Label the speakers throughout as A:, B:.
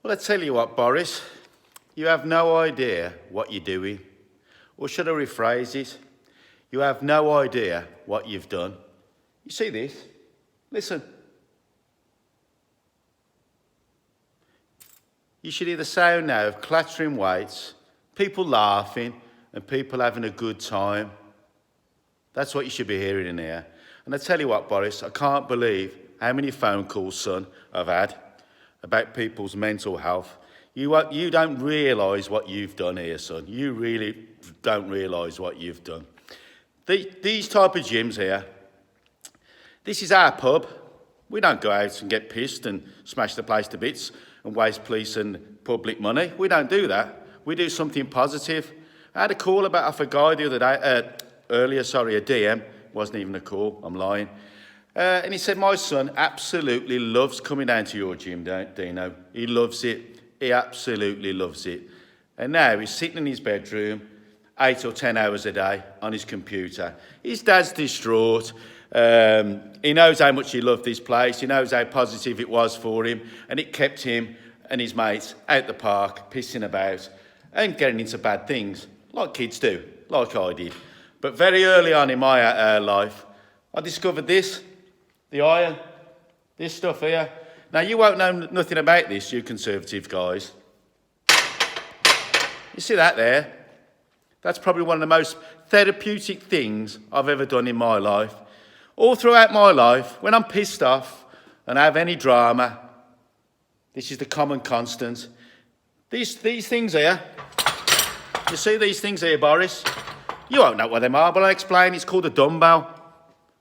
A: Well, I tell you what, Boris, you have no idea what you're doing. Or should I rephrase it? You have no idea what you've done. You see this? Listen. You should hear the sound now of clattering weights, people laughing, and people having a good time. That's what you should be hearing in here. And I tell you what, Boris, I can't believe how many phone calls, son, I've had about people's mental health. You don't realise what you've done here, son. You really don't realise what you've done. These type of gyms here, this is our pub. We don't go out and get pissed and smash the place to bits and waste police and public money. We don't do that. We do something positive. I had a call off a guy the other day, a DM. Wasn't even a call, I'm lying. And he said, my son absolutely loves coming down to your gym, Dino. He loves it. He absolutely loves it. And now he's sitting in his bedroom 8 or 10 hours a day on his computer. His dad's distraught. He knows how much he loved this place. He knows how positive it was for him. And it kept him and his mates out the park, pissing about and getting into bad things, like kids do, like I did. But very early on in my life, I discovered this, the iron, this stuff here. Now, you won't know nothing about this, you Conservative guys. You see that there? That's probably one of the most therapeutic things I've ever done in my life. All throughout my life, when I'm pissed off and I have any drama, this is the common constant. These things here, you see these things here, Boris? You won't know what they are, but I'll explain. It's called a dumbbell.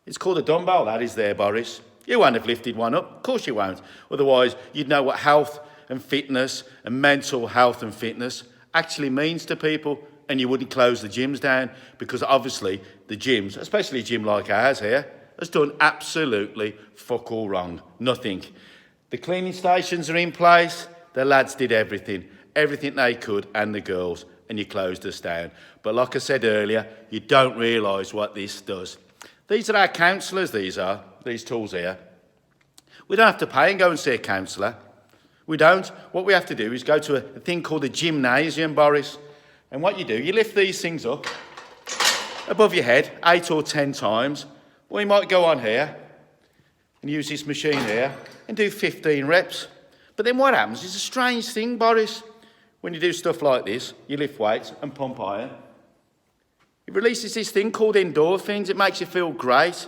A: It's called a dumbbell, that is there, Boris. You won't have lifted one up. Of course you won't. Otherwise, you'd know what health and fitness and mental health and fitness actually means to people, and you wouldn't close the gyms down, because obviously the gyms, especially a gym like ours here, has done absolutely fuck all wrong. Nothing. The cleaning stations are in place. The lads did everything they could, and the girls, and you closed us down. But like I said earlier, you don't realise what this does. These are our counsellors, these tools here. We don't have to pay and go and see a counsellor. We don't. What we have to do is go to a thing called a gymnasium, Boris. And what you do, you lift these things up above your head 8 or 10 times. Or you might go on here and use this machine here and do 15 reps. But then what happens is a strange thing, Boris. When you do stuff like this, you lift weights and pump iron. It releases this thing called endorphins. It makes you feel great.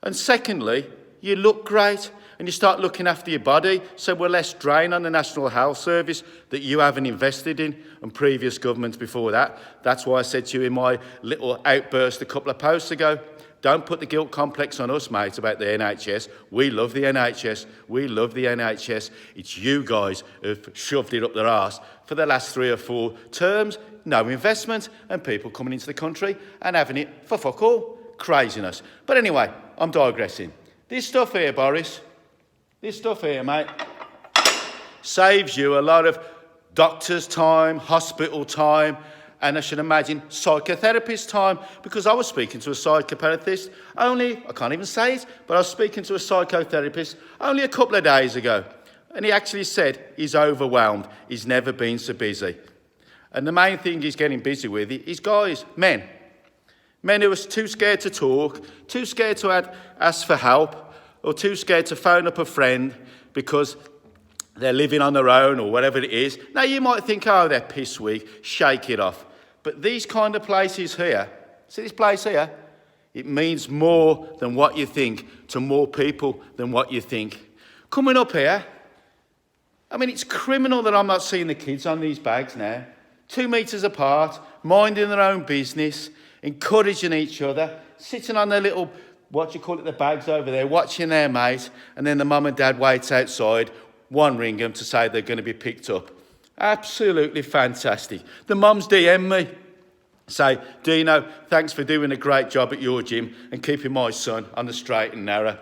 A: And secondly, you look great and you start looking after your body, so we're less drain on the National Health Service that you haven't invested in, and previous governments before that. That's why I said to you in my little outburst a couple of posts ago, don't put the guilt complex on us, mate, about the NHS. We love the NHS. We love the NHS. It's you guys who've shoved it up their arse for the last 3 or 4 terms. No investment, and people coming into the country and having it for fuck all. Craziness. But anyway, I'm digressing. This stuff here, Boris, this stuff here, mate, saves you a lot of doctor's time, hospital time, and I should imagine psychotherapist time, because I was speaking to a psychotherapist I can't even say it, but I was speaking to a psychotherapist only a couple of days ago. And he actually said he's overwhelmed. He's never been so busy. And the main thing he's getting busy with is guys, men. Men who are too scared to talk, too scared to ask for help, or too scared to phone up a friend because they're living on their own or whatever it is. Now, you might think, oh, they're piss weak, shake it off. But these kind of places here, see this place here? It means more than what you think to more people than what you think. Coming up here, I mean, it's criminal that I'm not seeing the kids on these bags now. 2 metres apart, minding their own business, encouraging each other, sitting on their little, the bags over there, watching their mate, and then the mum and dad waits outside, one ring them to say they're going to be picked up. Absolutely fantastic. The mums DM me, say, Dino, thanks for doing a great job at your gym and keeping my son on the straight and narrow.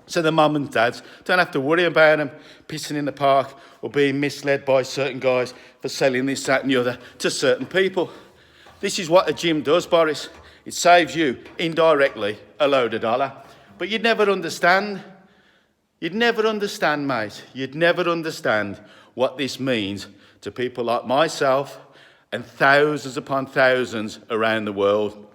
A: So the mum and dads don't have to worry about them pissing in the park or being misled by certain guys for selling this, that and the other to certain people. This is what a gym does, Boris. It saves you, indirectly, a load of dollar. But you'd never understand. You'd never understand, mate. You'd never understand what this means to people like myself and thousands upon thousands around the world.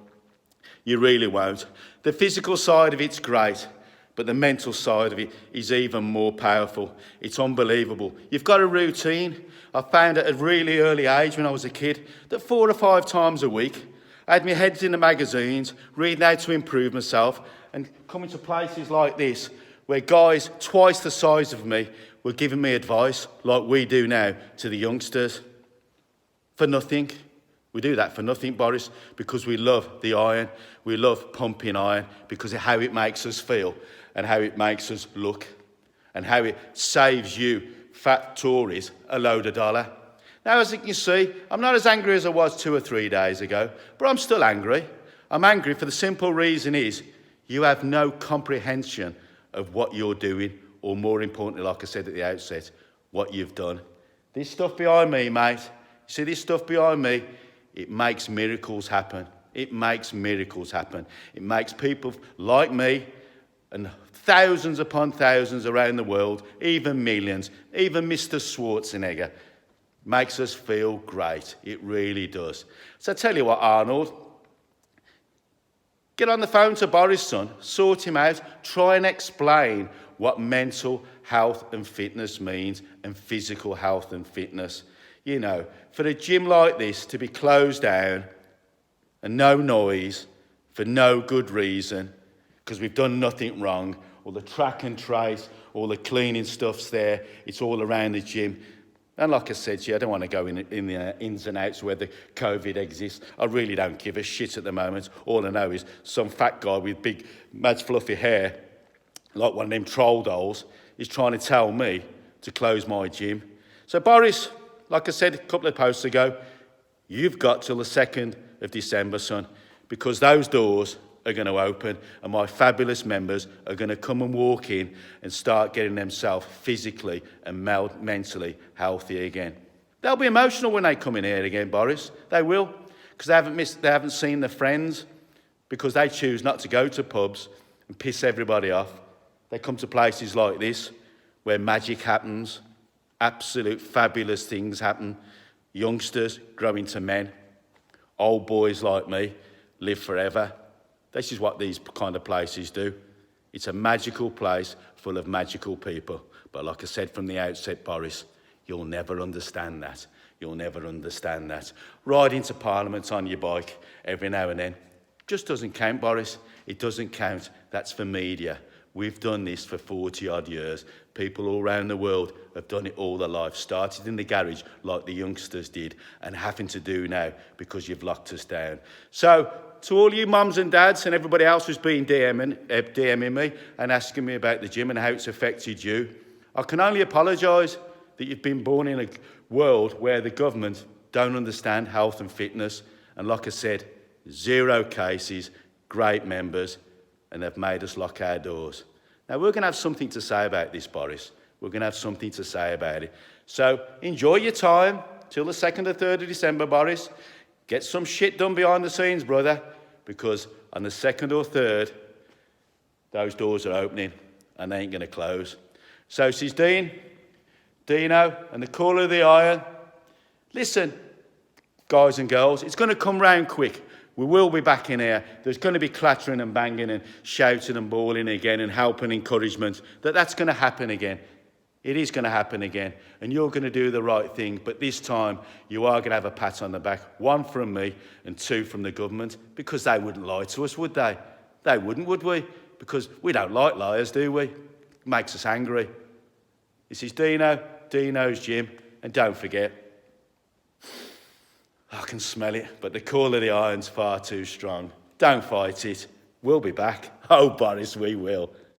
A: You really won't. The physical side of it's great, but the mental side of it is even more powerful. It's unbelievable. You've got a routine. I found at a really early age when I was a kid that 4 or 5 times a week, I had my heads in the magazines, reading how to improve myself, and coming to places like this, where guys twice the size of me were giving me advice, like we do now to the youngsters, for nothing. We do that for nothing, Boris, because we love the iron. We love pumping iron because of how it makes us feel and how it makes us look and how it saves you, fat Tories, a load of dollar. Now, as you can see, I'm not as angry as I was 2 or 3 days ago, but I'm still angry. I'm angry for the simple reason is you have no comprehension of what you're doing, or more importantly, like I said at the outset, what you've done. This stuff behind me, mate, you see this stuff behind me? It makes miracles happen. It makes miracles happen. It makes people like me and thousands upon thousands around the world, even millions, even Mr. Schwarzenegger, makes us feel great. It really does. So I tell you what, Arnold, get on the phone to Boris, son, sort him out, try and explain what mental health and fitness means and physical health and fitness. You know, for a gym like this to be closed down and no noise for no good reason, because we've done nothing wrong, all the track and trace, all the cleaning stuff's there, it's all around the gym. And like I said, I don't want to go in the ins and outs where the COVID exists. I really don't give a shit at the moment. All I know is some fat guy with big, mad fluffy hair, like one of them troll dolls, is trying to tell me to close my gym. So Boris, like I said a couple of posts ago, you've got till the 2nd of December, son, because those doors are going to open and my fabulous members are going to come and walk in and start getting themselves physically and mentally healthy again. They'll be emotional when they come in here again, Boris. They will, because they haven't seen their friends, because they choose not to go to pubs and piss everybody off. They come to places like this where magic happens, absolute fabulous things happen. Youngsters grow into men. Old boys like me live forever. This is what these kind of places do. It's a magical place full of magical people. But like I said from the outset, Boris, you'll never understand that. You'll never understand that. Riding to Parliament on your bike every now and then just doesn't count, Boris. It doesn't count. That's for media. We've done this for 40 odd years. People all around the world have done it all their life. Started in the garage like the youngsters did and having to do now because you've locked us down. So to all you mums and dads and everybody else who's been DMing me and asking me about the gym and how it's affected you, I can only apologise that you've been born in a world where the government don't understand health and fitness. And like I said, 0 cases, great members, and they've made us lock our doors. Now, we're going to have something to say about this, Boris. We're going to have something to say about it. So enjoy your time till the 2nd or 3rd of December, Boris. Get some shit done behind the scenes, brother, because on the 2nd or 3rd, those doors are opening and they ain't going to close. So says Dino, and the call of the iron. Listen, guys and girls, it's going to come round quick. We will be back in here. There's going to be clattering and banging and shouting and bawling again and help and encouragement. That's going to happen again. It is going to happen again. And you're going to do the right thing. But this time, you are going to have a pat on the back. 1 from me and 2 from the government. Because they wouldn't lie to us, would they? They wouldn't, would we? Because we don't like liars, do we? It makes us angry. This is Dino's gym. And don't forget, I can smell it, but the call of the iron's far too strong. Don't fight it. We'll be back. Oh, Boris, we will.